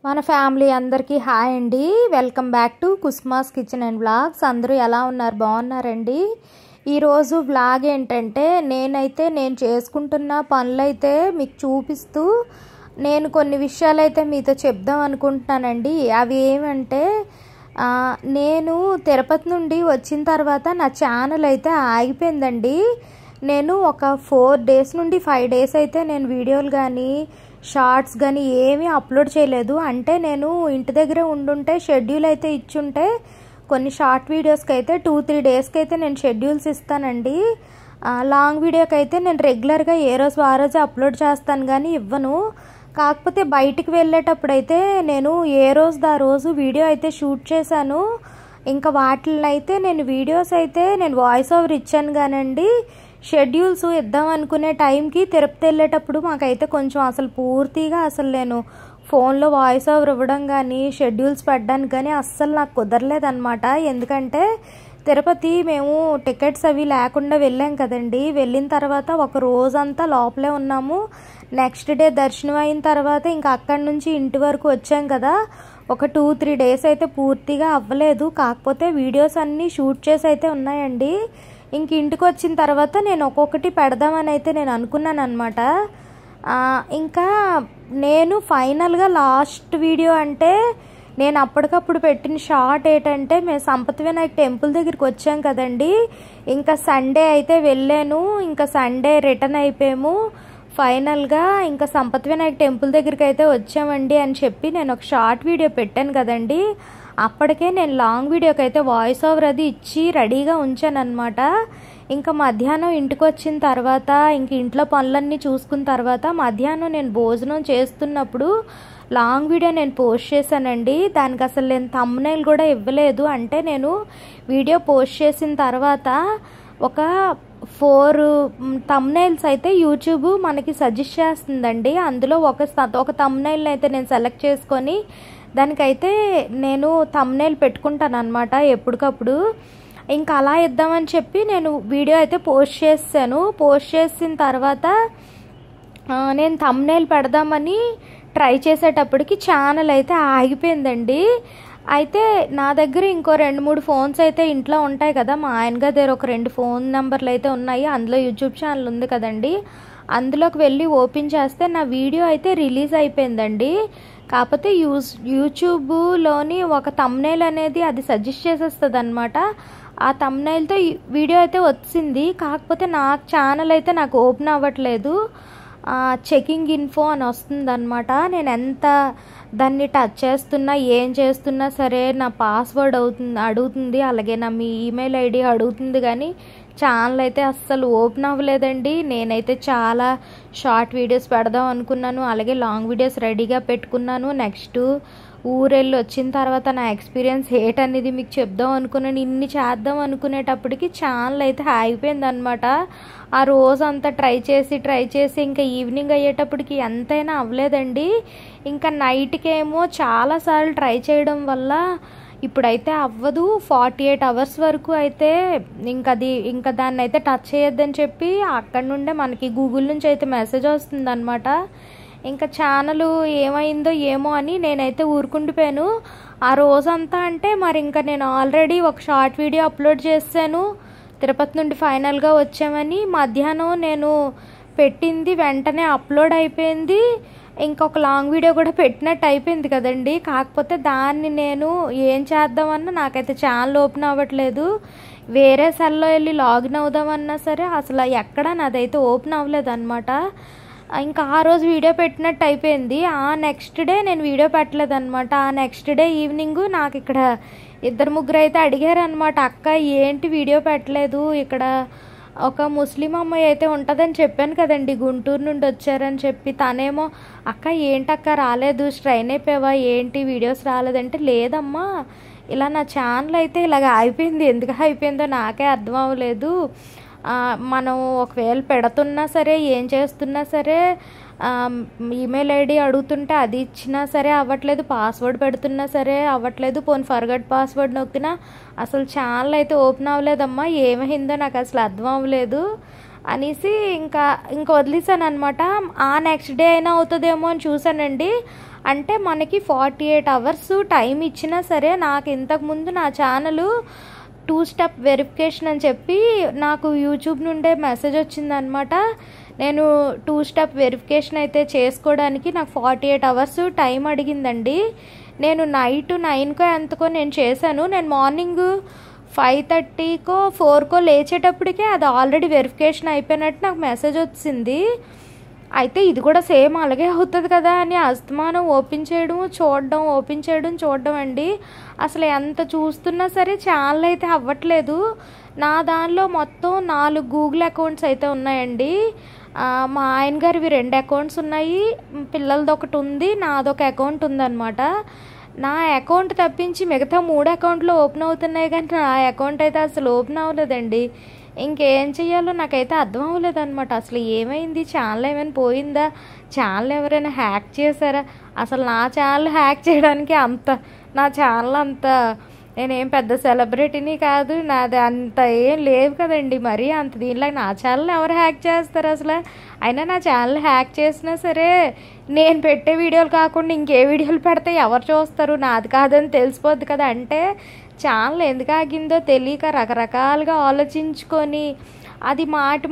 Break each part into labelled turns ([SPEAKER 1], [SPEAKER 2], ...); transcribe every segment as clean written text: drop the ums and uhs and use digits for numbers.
[SPEAKER 1] మన ఫ్యామిలీ అందరికీ హాయ్ అండి. Welcome back to కుస్మాస్ kitchen and vlogs. అందరూ ఎలా ఉన్నారు? బాగున్నారండి. ఈరోజు వ్లాగ్ ఏంటంటే నేను చేసుకుంటున్న పనులైతే మీకు చూపిస్తూ నేను కొన్ని విషయాలు అయితే మీతో చెప్దాం అనుకుంటున్నానండి. అవి ఏమంటే నేను తిరుపతి నుండి వచ్చిన తర్వాత నా ఛానల్ అయితే ఆగిపోయిందండి. నేను ఒక 4 days నుండి 5 days అయితే నేను వీడియోలు కానీ షార్ట్స్ కానీ ఏమీ అప్లోడ్ చేయలేదు. అంటే నేను ఇంటి దగ్గరే ఉండుంటే షెడ్యూల్ అయితే ఇచ్చుంటే కొన్ని షార్ట్ వీడియోస్కి అయితే 2-3 daysకి అయితే నేను షెడ్యూల్స్ ఇస్తానండి. లాంగ్ వీడియోకి అయితే నేను రెగ్యులర్గా ఏ రోజు ఆ రోజు అప్లోడ్ చేస్తాను కానీ ఇవ్వను. కాకపోతే బయటికి వెళ్ళేటప్పుడు అయితే నేను ఏ రోజు ఆ రోజు వీడియో అయితే షూట్ చేశాను. ఇంకా వాటిని అయితే నేను వీడియోస్ అయితే నేను వాయిస్ ఓవర్ ఇచ్చాను కానండి. షెడ్యూల్స్ ఇద్దాం అనుకునే టైంకి తిరుపతి వెళ్ళేటప్పుడు మాకైతే కొంచెం పూర్తిగా నేను ఫోన్లో వాయిస్ ఓవర్ ఇవ్వడం కానీ షెడ్యూల్స్ పెట్టడానికి కానీ అస్సలు నాకు కుదరలేదన్నమాట. ఎందుకంటే తిరుపతి మేము టికెట్స్ అవి లేకుండా వెళ్ళాం కదండి. వెళ్ళిన తర్వాత ఒక రోజంతా లోపలే ఉన్నాము. నెక్స్ట్ డే దర్శనం అయిన తర్వాత ఇంకా అక్కడి నుంచి ఇంటి వరకు వచ్చాం కదా. ఒక 2-3 days అయితే పూర్తిగా అవ్వలేదు. కాకపోతే వీడియోస్ అన్నీ షూట్ చేసి అయితే ఉన్నాయండి. ఇంక ఇంటికి వచ్చిన తర్వాత నేను ఒక్కొక్కటి పెడదామని అయితే నేను అనుకున్నాను అనమాట. ఇంకా నేను ఫైనల్గా లాస్ట్ వీడియో అంటే నేను అప్పటికప్పుడు పెట్టిన షార్ట్ ఏంటంటే మేము సంపత్ వినాయక్ టెంపుల్ దగ్గరికి వచ్చాం కదండి. ఇంకా సండే అయితే వెళ్ళాను. ఇంకా సండే రిటర్న్ అయిపోయాము. ఫైనల్గా ఇంకా సంపత్ వినాయక్ టెంపుల్ దగ్గరికి అయితే వచ్చామండి అని చెప్పి నేను ఒక షార్ట్ వీడియో పెట్టాను కదండి. అప్పటికే నేను లాంగ్ వీడియోకి అయితే వాయిస్ ఓవర్ అది ఇచ్చి రెడీగా ఉంచాను అనమాట. ఇంకా మధ్యాహ్నం ఇంటికి వచ్చిన తర్వాత ఇంక ఇంట్లో పనులన్నీ చూసుకున్న తర్వాత మధ్యాహ్నం నేను భోజనం చేస్తున్నప్పుడు లాంగ్ వీడియో నేను పోస్ట్ చేశానండి. దానికి అసలు నేను థంబ్నెయిల్ కూడా ఇవ్వలేదు. అంటే నేను వీడియో పోస్ట్ చేసిన తర్వాత ఒక 4 థంబ్నెయిల్స్ అయితే యూట్యూబ్ మనకి సజెస్ట్ చేస్తుందండి. అందులో ఒక థంబ్నెయిల్ని అయితే నేను సెలెక్ట్ చేసుకొని దానికైతే నేను థంబ్నెయిల్ పెట్టుకుంటాను అనమాట ఎప్పటికప్పుడు. ఇంకా అలా ఇద్దామని చెప్పి నేను వీడియో అయితే పోస్ట్ చేశాను. పోస్ట్ చేసిన తర్వాత నేను థంబ్నెయిల్ పెడదామని ట్రై చేసేటప్పటికి ఛానల్ అయితే ఆగిపోయిందండి. అయితే నా దగ్గర ఇంకో 2-3 ఫోన్స్ అయితే ఇంట్లో ఉంటాయి కదా. మా ఆయన దగ్గర ఒక 2 ఫోన్ నెంబర్లు అయితే ఉన్నాయి. అందులో యూట్యూబ్ ఛానల్ ఉంది కదండి. అందులోకి వెళ్ళి ఓపెన్ చేస్తే నా వీడియో అయితే రిలీజ్ అయిపోయిందండి. కాకపోతే యూట్యూబ్లోని ఒక థంబ్నెయిల్ అనేది అది సజెస్ట్ చేసేస్తుంది అనమాట. ఆ థంబ్నెయిల్తో వీడియో అయితే వచ్చింది. కాకపోతే నా ఛానల్ అయితే నాకు ఓపెన్ అవ్వట్లేదు. చెకింగ్ ఇన్ఫో అని వస్తుంది అనమాట. నేను ఎంత దాన్ని టచ్ చేస్తున్నా ఏం చేస్తున్నా సరే నా పాస్వర్డ్ అడుగుతుంది. అలాగే నా మీ ఈమెయిల్ ఐడి అడుగుతుంది. కానీ ఛానల్ అయితే అస్సలు ఓపెన్ అవ్వలేదండి. నేనైతే చాలా షార్ట్ వీడియోస్ పెడదాం అనుకున్నాను. అలాగే లాంగ్ వీడియోస్ రెడీగా పెట్టుకున్నాను. నెక్స్ట్ ఊరెళ్ళి వచ్చిన తర్వాత నా ఎక్స్పీరియన్స్ ఏంటనేది మీకు చెప్దాం అనుకున్నాను. ఇన్ని చేద్దాం అనుకునేటప్పటికి ఛానల్ అయితే ఆగిపోయింది అనమాట. ఆ రోజంతా ట్రై చేసి ఇంకా ఈవినింగ్ అయ్యేటప్పటికి ఎంతైనా అవ్వలేదండి. ఇంకా నైట్కేమో చాలాసార్లు ట్రై చేయడం వల్ల ఇప్పుడైతే అవ్వదు. 48 hours వరకు అయితే ఇంకా దాన్ని అయితే టచ్ చేయొద్దని చెప్పి అక్కడ నుండే మనకి గూగుల్ నుంచి అయితే మెసేజ్ వస్తుంది అనమాట. ఇంకా ఛానల్ ఏమైందో ఏమో అని నేనైతే ఊరుకుండిపోయాను. ఆ రోజంతా అంటే మరి ఇంకా నేను ఆల్రెడీ ఒక షార్ట్ వీడియో అప్లోడ్ చేశాను. తిరుపతి నుండి ఫైనల్గా వచ్చామని మధ్యాహ్నం నేను పెట్టింది వెంటనే అప్లోడ్ అయిపోయింది. ఇంకొక లాంగ్ వీడియో కూడా పెట్టినట్టు అయిపోయింది కదండి. కాకపోతే దాన్ని నేను ఏం చేద్దామన్నా నాకైతే ఛానల్ ఓపెన్ అవ్వట్లేదు. వేరే సెల్లో వెళ్ళి లాగిన్ అవుదామన్నా సరే అసలు ఎక్కడా నాదైతే ఓపెన్ అవ్వలేదు అనమాట. ఇంకా ఆ రోజు వీడియో పెట్టినట్టు అయిపోయింది. ఆ నెక్స్ట్ డే నేను వీడియో పెట్టలేదు అనమాట. ఆ నెక్స్ట్ డే ఈవినింగ్ నాకు ఇక్కడ 2-3 అయితే అడిగారు అనమాట. అక్క ఏంటి వీడియో పెట్టలేదు? ఇక్కడ ఒక ముస్లిం అమ్మాయి అయితే ఉంటుందని చెప్పాను కదండి, గుంటూరు నుండి వచ్చారని చెప్పి. తనేమో అక్క ఏంటక్క రాలేదు, స్ట్రైన్ అయిపోయావా ఏంటి, వీడియోస్ రాలేదంటే లేదమ్మా ఇలా నా ఛానల్ అయితే ఇలాగ అయిపోయింది. ఎందుకు అయిపోయిందో నాకే అర్థం అవ్వలేదు. మనం ఒకవేళ పెడుతున్నా సరే ఏం చేస్తున్నా సరే ఈమెయిల్ ఐడి అడుగుతుంటే అది ఇచ్చినా సరే అవ్వట్లేదు. పాస్వర్డ్ పెడుతున్నా సరే అవ్వట్లేదు. పోనీ ఫర్గట్ పాస్వర్డ్ నొక్కినా అసలు ఛానల్ అయితే ఓపెన్ అవ్వలేదమ్మా. ఏమైందో నాకు అసలు అర్థం అవ్వలేదు అనేసి ఇంకా వదిలేసాను అనమాట. ఆ నెక్స్ట్ డే అయినా అవుతుందేమో అని చూసానండి. అంటే మనకి 48 అవర్స్ టైం ఇచ్చినా సరే, నాకు ఇంతకుముందు నా ఛానల్ 2 స్టెప్ వెరిఫికేషన్ అని చెప్పి నాకు యూట్యూబ్ నుండే మెసేజ్ వచ్చిందనమాట. నేను 2 స్టెప్ వెరిఫికేషన్ అయితే చేసుకోవడానికి నాకు 48 అవర్స్ టైం అడిగిందండి. నేను నైట్ 9కో ఎంతకో నేను చేశాను. నేను మార్నింగ్ 5:30కో 4కో లేచేటప్పటికే అది ఆల్రెడీ వెరిఫికేషన్ అయిపోయినట్టు నాకు మెసేజ్ వచ్చింది. అయితే ఇది కూడా సేమ్ అలాగే అవుతుంది కదా అని అస్తమానం ఓపెన్ చేయడం చూడడం, ఓపెన్ చేయడం చూడడం అండి. అసలు ఎంత చూస్తున్నా సరే ఛానల్ అయితే అవ్వట్లేదు. నా దానిలో మొత్తం 4 గూగుల్ అకౌంట్స్ అయితే ఉన్నాయండి. మా ఆయన గారివి 2 అకౌంట్స్ ఉన్నాయి, పిల్లలది ఒకటి ఉంది, నాదొక అకౌంట్ ఉందన్నమాట. నా అకౌంట్ తప్పించి మిగతా 3 అకౌంట్లు ఓపెన్ అవుతున్నాయి, కానీ నా అకౌంట్ అయితే అసలు ఓపెన్ అవ్వలేదండి. ఇంకేం చెయ్యాలో నాకైతే అర్థం అవ్వలేదు అనమాట. అసలు ఏమైంది, ఛానల్ ఏమైనా పోయిందా, ఛానల్ ఎవరైనా హ్యాక్ చేశారా? అసలు నా ఛానల్ హ్యాక్ చేయడానికి నా ఛానల్ నేనేం పెద్ద సెలబ్రిటీని కాదు, నాది అంత ఏం లేవు కదండి. మరి అంత దీనిలో నా ఛానల్ ఎవరు హ్యాక్ చేస్తారు అసలు? అయినా నా ఛానల్ హ్యాక్ చేసినా సరే నేను పెట్టే వీడియోలు కాకుండా ఇంకే వీడియోలు పెడితే ఎవరు చూస్తారు? నాది కాదని తెలిసిపోద్ది కదా. అంటే ఛానల్ ఎందుకు ఆగిందో తెలియక రకరకాలుగా ఆలోచించుకొని అది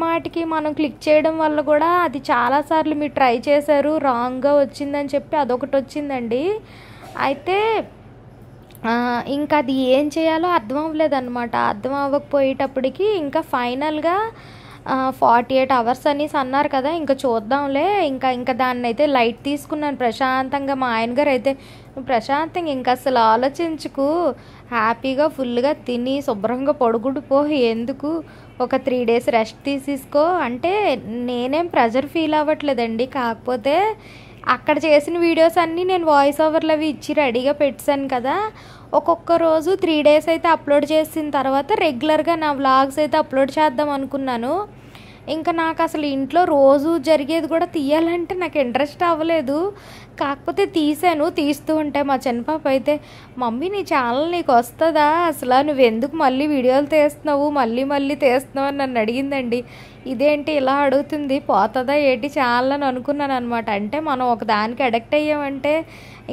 [SPEAKER 1] మాటికి మనం క్లిక్ చేయడం వల్ల కూడా అది చాలాసార్లు మీరు ట్రై చేశారు, రాంగ్గా వచ్చిందని చెప్పి అదొకటి వచ్చిందండి. అయితే ఇంకా అది ఏం చేయాలో అర్థం అవ్వలేదన్నమాట. అర్థం అవ్వకపోయేటప్పటికి ఇంకా ఫైనల్గా 48 అవర్స్ అనేసి అన్నారు కదా, ఇంకా చూద్దాంలే, ఇంకా దాన్ని అయితే లైట్ తీసుకున్నాను ప్రశాంతంగా. మా ఆయన గారు అయితే ప్రశాంతంగా ఇంకా అసలు ఆలోచించుకు, హ్యాపీగా ఫుల్గా తిని శుభ్రంగా పడుకుడిపో, ఎందుకు ఒక 3 డేస్ రెస్ట్ తీసుకో అంటే. నేనేం ప్రెజర్ ఫీల్ అవ్వట్లేదండి, కాకపోతే అక్కడ చేసిన వీడియోస్ అన్నీ నేను వాయిస్ ఓవర్లు అవి ఇచ్చి రెడీగా పెట్టాను కదా. ఒక్కొక్క రోజు 3 డేస్ అయితే అప్లోడ్ చేసిన తర్వాత రెగ్యులర్గా నా వ్లాగ్స్ అయితే అప్లోడ్ చేద్దాం అనుకున్నాను. ఇంకా నాకు అసలు ఇంట్లో రోజు జరిగేది కూడా తీయాలంటే నాకు ఇంట్రెస్ట్ అవ్వలేదు. కాకపోతే తీస్తూ ఉంటే మా చిన్నపాప అయితే, మమ్మీ నీ ఛానల్ నీకు వస్తుందా అసలు, నువ్వెందుకు మళ్ళీ వీడియోలు తీస్తున్నావు, మళ్ళీ తీస్తున్నావు అని నన్ను అడిగిందండి. ఇదేంటి ఇలా అడుగుతుంది, పోతుందా ఏంటి ఛానల్ అని అనుకున్నాను అనమాట. అంటే మనం ఒక దానికి అడిక్ట్ అయ్యామంటే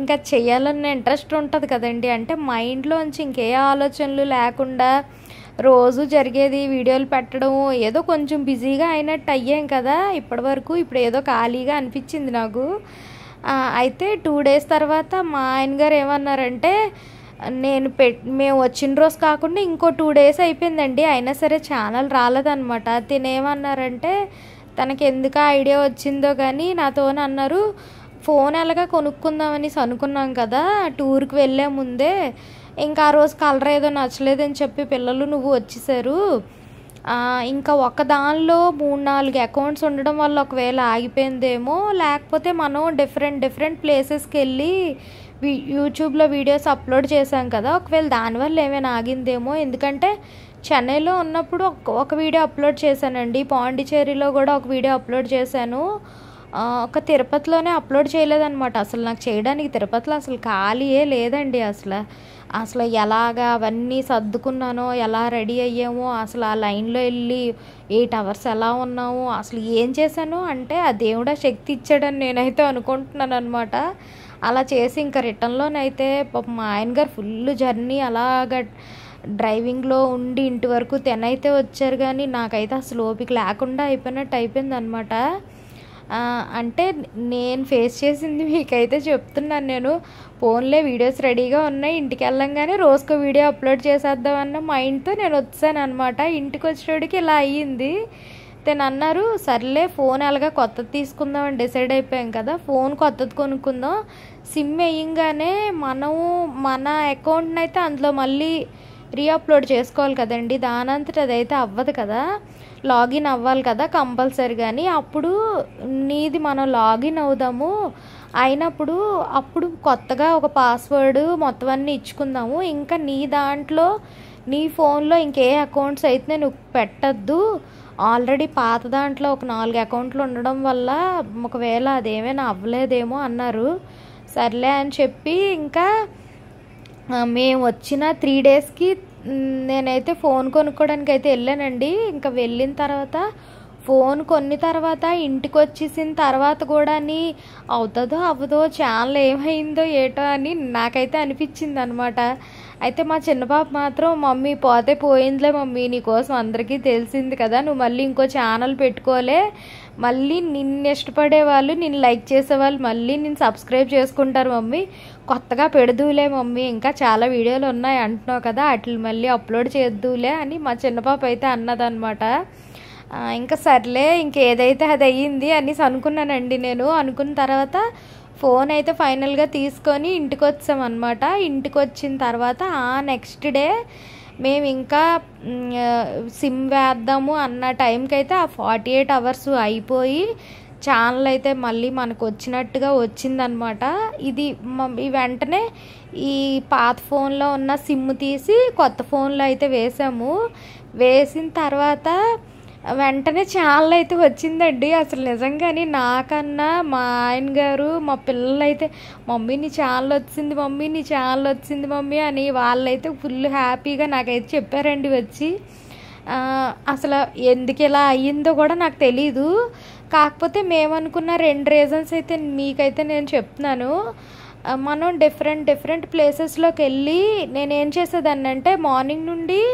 [SPEAKER 1] ఇంకా చెయ్యాలన్న ఇంట్రెస్ట్ ఉంటుంది కదండి. అంటే మైండ్లోంచి ఇంకే ఆలోచనలు లేకుండా రోజు జరిగేది వీడియోలు పెట్టడం, ఏదో కొంచెం బిజీగా అయినట్టు అయ్యాం కదా ఇప్పటి వరకు. ఇప్పుడు ఏదో ఖాళీగా అనిపించింది నాకు. అయితే 2 డేస్ తర్వాత మా ఆయన గారు ఏమన్నారంటే, మేము వచ్చిన రోజు కాకుండా ఇంకో 2 డేస్ అయిపోయిందండి, అయినా సరే ఛానల్ రాలేదన్నమాట. తినేమన్నారంటే, తనకి ఎందుకు ఐడియా వచ్చిందో కానీ నాతో అన్నారు, ఫోన్ ఎలాగా కొనుక్కుందామని అనుకున్నాం కదా టూర్కి వెళ్ళే ముందే, ఇంకా ఆ రోజు కలర్ ఏదో నచ్చలేదని చెప్పి పిల్లలు నువ్వు వచ్చేసారు, ఇంకా ఒక దానిలో 3-4 అకౌంట్స్ ఉండడం వల్ల ఒకవేళ ఆగిపోయిందేమో, లేకపోతే మనం డిఫరెంట్ ప్లేసెస్కి వెళ్ళి యూట్యూబ్లో వీడియోస్ అప్లోడ్ చేశాం కదా, ఒకవేళ దానివల్ల ఏమైనా ఆగిందేమో. ఎందుకంటే చెన్నైలో ఉన్నప్పుడు ఒక వీడియో అప్లోడ్ చేశానండి, పాండిచేరిలో కూడా ఒక వీడియో అప్లోడ్ చేశాను, ఒక తిరుపతిలోనే అప్లోడ్ చేయలేదన్నమాట. అసలు నాకు చేయడానికి తిరుపతిలో అసలు ఖాళీయే లేదండి. అసలు ఎలాగా అవన్నీ సర్దుకున్నానో, ఎలా రెడీ అయ్యామో, అసలు ఆ లైన్లో వెళ్ళి 8 అవర్స్ ఎలా ఉన్నాము, అసలు ఏం చేశాను అంటే ఆ దేవుడా శక్తి ఇచ్చాడని నేనైతే అనుకుంటున్నాను అనమాట. అలా చేసి ఇంకా రిటర్న్లోనైతే మా ఆయన గారు ఫుల్ జర్నీ అలాగా డ్రైవింగ్లో ఉండి ఇంటి వరకు తినైతే వచ్చారు, కానీ నాకైతే అసలు ఓపిక లేకుండా అయిపోయింది అనమాట. అంటే నేను ఫేస్ చేసింది మీకైతే చెప్తున్నాను. నేను ఫోన్లో వీడియోస్ రెడీగా ఉన్నాయి, ఇంటికి వెళ్ళంగానే రోజుకో వీడియో అప్లోడ్ చేసేద్దామన్న మైండ్తో నేను వచ్చాను అనమాట. ఇంటికి వచ్చేటోడికి ఇలా అయ్యింది. తను అన్నారు, సర్లే ఫోన్ ఎలాగా కొత్తది తీసుకుందామని డిసైడ్ అయిపోయాం కదా, ఫోన్ కొత్తది కొనుక్కుందాం, సిమ్ వేయంగానే మన అకౌంట్ని అయితే అందులో మళ్ళీ రీఅప్లోడ్ చేసుకోవాలి కదండి, దానంతట అదైతే అవ్వదు కదా, లాగిన్ అవ్వాలి కదా కంపల్సరీ. కానీ అప్పుడు నీది మనం లాగిన్ అవుదాము, అయినప్పుడు అప్పుడు కొత్తగా ఒక పాస్వర్డ్ మొత్తం అన్నీ ఇచ్చుకుందాము, ఇంకా నీ దాంట్లో నీ ఫోన్లో ఇంకే అకౌంట్స్ అయితే నువ్వు పెట్టద్దు, ఆల్రెడీ పాత దాంట్లో ఒక 4 అకౌంట్లు ఉండడం వల్ల ఒకవేళ అదేమైనా అవ్వలేదేమో అన్నారు. సర్లే అని చెప్పి ఇంకా మేము వచ్చిన 3 డేస్కి నేనైతే ఫోన్ కొనుక్కోవడానికి అయితే వెళ్ళానండి. ఇంకా వెళ్ళిన తర్వాత ఫోన్ కొన్ని తర్వాత ఇంటికి వచ్చేసిన తర్వాత కూడా అవుతుందో అవ్వదో ఛానల్ ఏమైందో ఏటో అని నాకైతే అనిపించింది అనమాట. అయితే మా చిన్న పాప మాత్రం మమ్మీ పోతే పోయిందిలే మమ్మీ, నీకోసం అందరికీ తెలిసింది కదా, నువ్వు మళ్ళీ ఇంకో ఛానల్ పెట్టుకోలే, మళ్ళీ నిన్ను ఇష్టపడే వాళ్ళు, నిన్ను లైక్ చేసేవాళ్ళు మళ్ళీ నిన్ను సబ్స్క్రైబ్ చేసుకుంటారు మమ్మీ, కొత్తగా పెడదులే మమ్మీ, ఇంకా చాలా వీడియోలు ఉన్నాయి అంటున్నావు కదా అట్లా మళ్ళీ అప్లోడ్ చేద్దులే అని మా చిన్న పాప అయితే అన్నదన్నమాట. ఇంకా సర్లే ఇంకేదైతే అది అయ్యింది అనేసి అనుకున్నానండి. నేను అనుకున్న తర్వాత ఫోన్ అయితే ఫైనల్గా తీసుకొని ఇంటికి వచ్చామన్నమాట. ఇంటికి వచ్చిన తర్వాత నెక్స్ట్ డే మేము ఇంకా సిమ్ వేద్దాము అన్న టైంకి అయితే ఆ 48 hours అయిపోయి ఛానల్ అయితే మళ్ళీ మనకు వచ్చినట్టుగా వచ్చిందనమాట. ఇది వెంటనే ఈ పాత ఫోన్లో ఉన్న సిమ్ తీసి కొత్త ఫోన్లో అయితే వేసాము. వేసిన తర్వాత వెంటనే ఛానల్ అయితే వచ్చిందండి. అసలు నిజంగాని నాకన్నా మా ఆయన గారు మా పిల్లలు అయితే మమ్మీ నీ ఛానల్ వచ్చింది మమ్మీ, నీ ఛానల్ వచ్చింది మమ్మీ అని వాళ్ళైతే ఫుల్ హ్యాపీగా నాకైతే చెప్పారండి వచ్చి. అసలు ఎందుకు ఇలా అయ్యిందో కూడా నాకు తెలీదు. కాకపోతే మేమనుకున్న 2 రీజన్స్ అయితే మీకైతే నేను చెప్తున్నాను. మనం డిఫరెంట్ ప్లేసెస్లోకి వెళ్ళి నేనేం చేసేదాన్ని అంటే మార్నింగ్ నుండి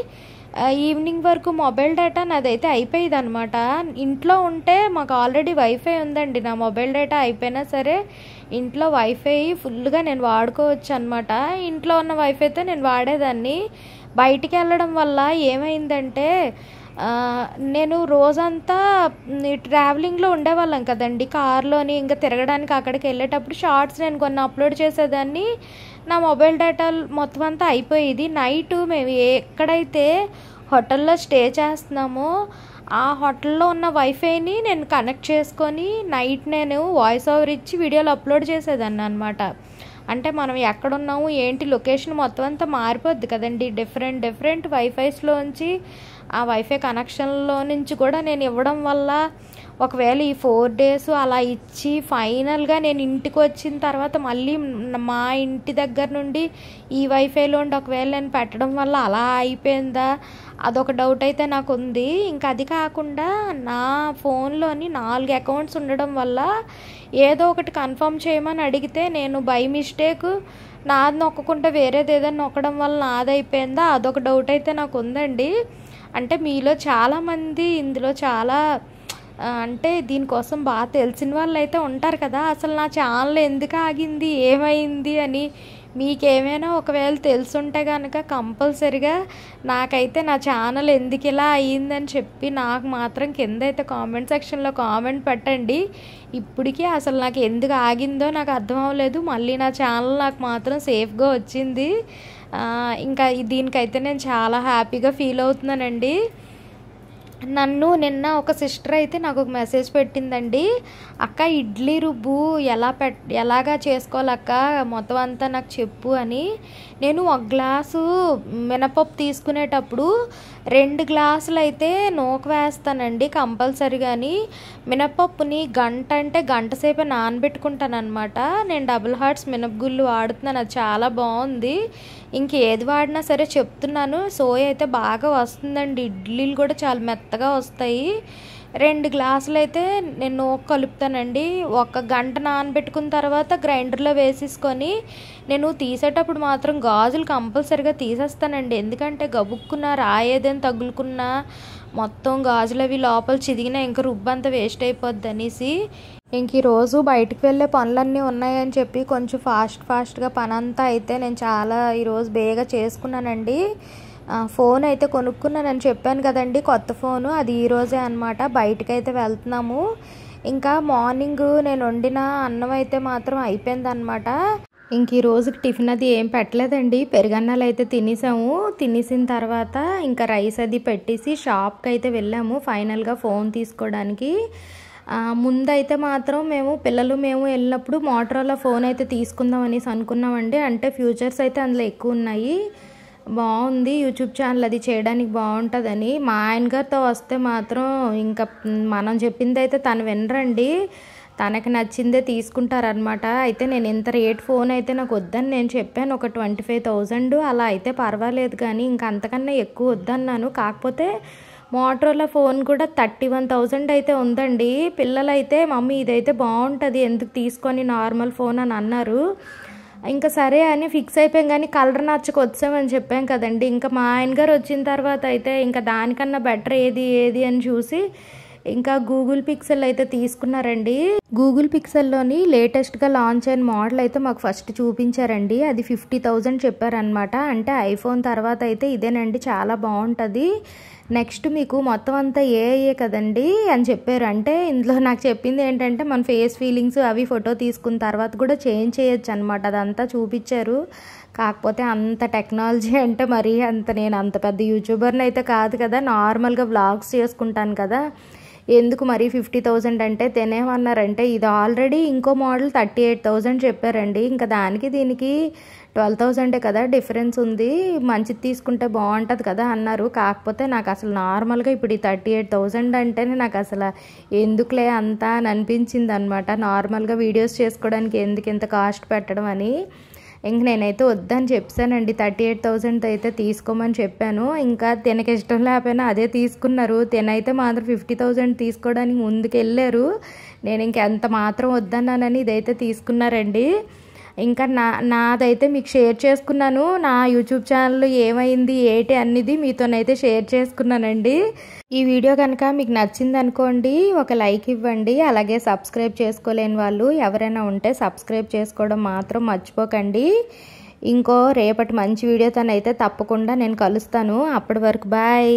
[SPEAKER 1] ఈవినింగ్ వరకు మొబైల్ డేటా నాదైతే అయిపోయేది అనమాట. ఇంట్లో ఉంటే మాకు ఆల్రెడీ వైఫై ఉందండి, నా మొబైల్ డేటా అయిపోయినా సరే ఇంట్లో వైఫై ఫుల్గా నేను వాడుకోవచ్చు అనమాట. ఇంట్లో ఉన్న వైఫైతో నేను వాడేదాన్ని. బయటికి వెళ్ళడం వల్ల ఏమైందంటే నేను రోజంతా ట్రావెలింగ్లో ఉండేవాళ్ళం కదండి కార్లోని, ఇంకా తిరగడానికి అక్కడికి వెళ్ళేటప్పుడు షార్ట్స్ నేను కొన్ని అప్లోడ్ చేసేదాన్ని, నా మొబైల్ డేటా మొత్తం అంతా అయిపోయేది. నైట్ మేము ఎక్కడైతే హోటల్లో స్టే చేస్తున్నామో ఆ హోటల్లో ఉన్న వైఫైని నేను కనెక్ట్ చేసుకొని నైట్ నేను వాయిస్ ఓవర్ ఇచ్చి వీడియోలు అప్లోడ్ చేసేదాన్ని అనమాట. అంటే మనం ఎక్కడున్నాము ఏంటి లొకేషన్ మొత్తం అంతా మారిపోద్ది కదండి. డిఫరెంట్ వైఫైస్లోంచి ఆ వైఫై కనెక్షన్లో నుంచి కూడా నేను ఇవ్వడం వల్ల ఒకవేళ ఈ 4 days అలా ఇచ్చి ఫైనల్గా నేను ఇంటికి వచ్చిన తర్వాత మళ్ళీ మా ఇంటి దగ్గర నుండి ఈ వైఫైలో ఒకవేళ నేను పెట్టడం వల్ల అలా అయిపోయిందా అదొక డౌట్ అయితే నాకు ఉంది. ఇంకా అది కాకుండా నా ఫోన్లోని 4 accounts ఉండడం వల్ల ఏదో ఒకటి కన్ఫర్మ్ చేయమని అడిగితే నేను బై మిస్టేక్ నాది నొక్కకుండా వేరేది ఏదైనా నొక్కడం వల్ల నాది అయిపోయిందా అదొక డౌట్ అయితే నాకు ఉందండి. అంటే మీలో చాలామంది ఇందులో చాలా అంటే దీనికోసం బాగా తెలిసిన వాళ్ళు అయితే ఉంటారు కదా, అసలు నా ఛానల్ ఎందుకు ఆగింది ఏమైంది అని మీకేమైనా ఒకవేళ తెలుసుంటే కనుక కంపల్సరిగా నాకైతే నా ఛానల్ ఎందుకు ఇలా అయ్యిందని చెప్పి నాకు మాత్రం కింద అయితే కామెంట్ సెక్షన్లో కామెంట్ పెట్టండి. ఇప్పటికీ అసలు నాకు ఎందుకు ఆగిందో నాకు అర్థం అవ్వలేదు. మళ్ళీ నా ఛానల్ నాకు మాత్రం సేఫ్గా వచ్చింది. ఇంకా దీనికైతే నేను చాలా హ్యాపీగా ఫీల్ అవుతున్నానండి. నన్ను నిన్న ఒక సిస్టర్ అయితే నాకు ఒక మెసేజ్ పెట్టిందండి, అక్క ఇడ్లీ రుబ్బు ఎలాగా చేసుకోవాలక్క మొత్తం అంతా నాకు చెప్పు అని. నేను 1 గ్లాసు మినపప్పు తీసుకునేటప్పుడు 2 గ్లాసులు అయితే నూక వేస్తానండి కంపల్సరీగాని. మినపప్పుని గంట సేపే నానబెట్టుకుంటాను అనమాట. నేను డబుల్ హార్ట్స్ మినపగుళ్ళు వాడుతున్నాను, అది చాలా బాగుంది. ఇంకేది వాడినా సరే చెప్తున్నాను, సోయ అయితే బాగా వస్తుందండి, ఇడ్లీలు కూడా చాలా మెత్తగా వస్తాయి. 2 గ్లాసులు అయితే నేను నూక కలుపుతానండి. 1 గంట నానబెట్టుకున్న తర్వాత గ్రైండర్లో వేసేసుకొని నేను తీసేటప్పుడు మాత్రం గాజులు కంపల్సరీగా తీసేస్తానండి. ఎందుకంటే గబుక్కున్న రాయేదని తగులుకున్నా మొత్తం గాజులు అవి లోపల చిదిగినా ఇంకా రుబ్బంతా వేస్ట్ అయిపోద్ది అనేసి ఇంక ఈరోజు బయటకు వెళ్ళే పనులన్నీ ఉన్నాయని చెప్పి కొంచెం ఫాస్ట్గా పని అంతా అయితే నేను చాలా ఈరోజు బేగా చేసుకున్నానండి. ఫోన్ అయితే కొనుక్కున్నానని చెప్పాను కదండి, కొత్త ఫోను, అది ఈరోజే అనమాట. బయటకైతే వెళ్తున్నాము. ఇంకా మార్నింగ్ నేను వండిన అన్నం అయితే మాత్రం అయిపోయిందనమాట. ఇంక ఈ రోజుకి టిఫిన్ అది ఏం పెట్టలేదండి, పెరుగన్నాలు అయితే తినేసాము. తినేసిన తర్వాత ఇంకా రైస్ అది పెట్టేసి షాప్కి అయితే వెళ్ళాము ఫైనల్గా ఫోన్ తీసుకోవడానికి. ముందైతే మాత్రం మేము వెళ్ళినప్పుడు మోటరోలా ఫోన్ అయితే తీసుకుందాం అనేసి అనుకున్నామండి. అంటే ఫ్యూచర్స్ అయితే అందులో ఎక్కువ ఉన్నాయి, బాగుంది, యూట్యూబ్ ఛానల్ అది చేయడానికి బాగుంటుందని. మా ఆయన గారితో వస్తే మాత్రం ఇంకా మనం చెప్పింది అయితే తను వినరండి, తనకి నచ్చిందే తీసుకుంటారనమాట. అయితే నేను ఇంత రేట్ ఫోన్ అయితే నాకు వద్దని నేను చెప్పాను, ఒక 25,000 అలా అయితే పర్వాలేదు కానీ ఇంకా అంతకన్నా ఎక్కువ వద్దన్నాను. కాకపోతే మోటరోలా ఫోన్ కూడా 31,000 అయితే ఉందండి. పిల్లలైతే మమ్మీ ఇదైతే బాగుంటుంది ఎందుకు తీసుకొని నార్మల్ ఫోన్ అని అన్నారు. ఇంకా సరే అని ఫిక్స్ అయిపోయాం, కానీ కలర్ నచ్చక వచ్చామని చెప్పాం కదండి. ఇంకా మా ఆయన గారు వచ్చిన తర్వాత అయితే ఇంకా దానికన్నా బెటర్ ఏది అని చూసి ఇంకా గూగుల్ పిక్సెల్ అయితే తీసుకున్నారండి. గూగుల్ పిక్సెల్లోని లేటెస్ట్గా లాంచ్ అయిన మోడల్ అయితే మాకు ఫస్ట్ చూపించారండి. అది 50,000 చెప్పారనమాట. అంటే ఐఫోన్ తర్వాత అయితే ఇదేనండి, చాలా బాగుంటుంది. నెక్స్ట్ మీకు మొత్తం అంతా ఏఐఏ కదండి అని చెప్పారు. అంటే ఇందులో నాకు చెప్పింది ఏంటంటే మన ఫేస్ ఫీలింగ్స్ అవి ఫోటో తీసుకున్న తర్వాత కూడా చేంజ్ చేయొచ్చు అనమాట. అదంతా చూపించారు. కాకపోతే అంత టెక్నాలజీ అంటే మరీ నేను అంత పెద్ద యూట్యూబర్ని అయితే కాదు కదా, నార్మల్గా వ్లాగ్స్ చేసుకుంటాను కదా, ఎందుకు మరి 50,000 అంటే తినేమన్నారంటే ఇది ఆల్రెడీ ఇంకో మోడల్ 38,000 చెప్పారండి. ఇంకా దానికి దీనికి 12,000 కదా డిఫరెన్స్ ఉంది, మంచిది తీసుకుంటే బాగుంటుంది కదా అన్నారు. కాకపోతే నాకు అసలు నార్మల్గా ఇప్పుడు ఈ 38,000 అంటేనే నాకు అసలు ఎందుకులే అంతా అని అనిపించింది అనమాట. నార్మల్గా వీడియోస్ చేసుకోవడానికి ఎందుకు ఇంత కాస్ట్ పెట్టడం అని ఇంక నేనైతే వద్దని చెప్పానండి. 38,000 అయితే తీసుకోమని చెప్పాను. ఇంకా తినకి ఇష్టం లేకపోయినా అదే తీసుకున్నారు. తినైతే మాత్రం 50,000 తీసుకోవడానికి ముందుకు వెళ్ళారు. నేను ఇంకెంత మాత్రం వద్దన్నానని ఇదైతే తీసుకున్నారండి. ఇంకా నాదైతే మీకు షేర్ చేసుకున్నాను. నా యూట్యూబ్ ఛానల్ ఏమైంది ఏంటి అన్నది మీతోనైతే షేర్ చేసుకున్నానండి. ఈ వీడియో కనుక మీకు నచ్చింది అనుకోండి, ఒక లైక్ ఇవ్వండి. అలాగే సబ్స్క్రైబ్ చేసుకోలేని వాళ్ళు ఎవరైనా ఉంటే సబ్స్క్రైబ్ చేసుకోవడం మాత్రం మర్చిపోకండి. ఇంకో రేపటి మంచి వీడియోతోనైతే తప్పకుండా నేను కలుస్తాను. అప్పటి వరకు బాయ్.